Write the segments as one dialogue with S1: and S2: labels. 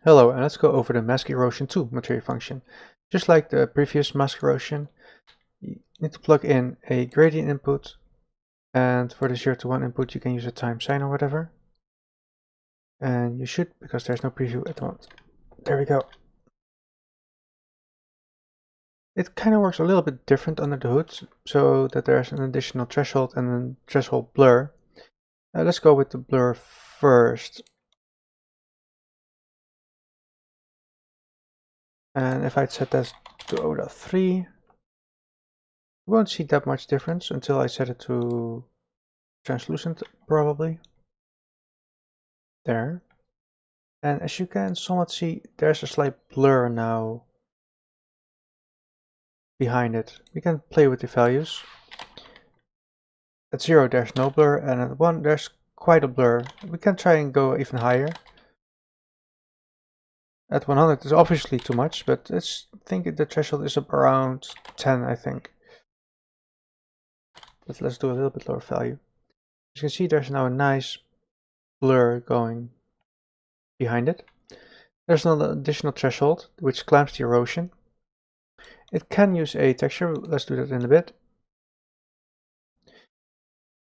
S1: Hello, and let's go over the mask erosion 2 material function. Just like the previous mask erosion, you need to plug in a gradient input, and for the 0 to 1 input you can use a time sign or whatever. And you should, because there's no preview at the moment. There we go. It kind of works a little bit different under the hood, so that there's an additional threshold and a threshold blur. Let's go with the blur first. And if I'd set that to 0.3, you won't see that much difference until I set it to translucent, probably. There. And as you can somewhat see, there's a slight blur now behind it. We can play with the values. At 0 there's no blur, and at 1 there's quite a blur. We can try and go even higher. At 100 is obviously too much, but I think the threshold is up around 10, I think. But let's do a little bit lower value. As you can see, there's now a nice blur going behind it. There's an additional threshold which clamps the erosion. It can use a texture. Let's do that in a bit.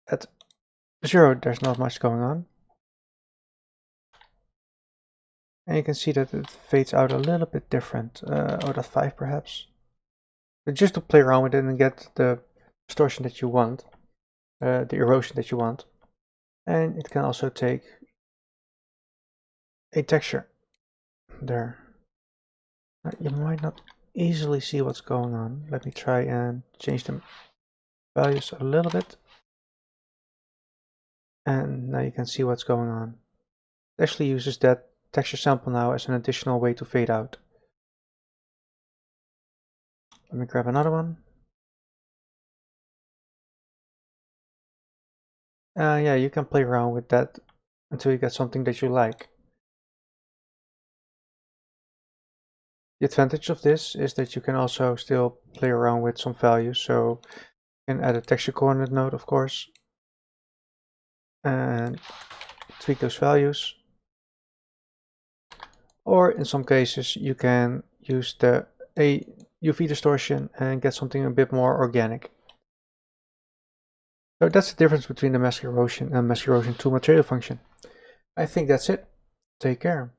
S1: At 0 there's not much going on. And you can see that it fades out a little bit different, out of 5 perhaps. But just to play around with it and get the distortion that you want, the erosion that you want. And it can also take a texture there. You might not easily see what's going on. Let me try and change the values a little bit. And now you can see what's going on. It actually uses that texture sample now as an additional way to fade out. Let me grab another one. Yeah, you can play around with that until you get something that you like. The advantage of this is that you can also still play around with some values. So you can add a texture coordinate node, of course, and tweak those values. Or in some cases you can use the UV distortion and get something a bit more organic. So that's the difference between the mask erosion and mask erosion 2 material function. I think that's it. Take care.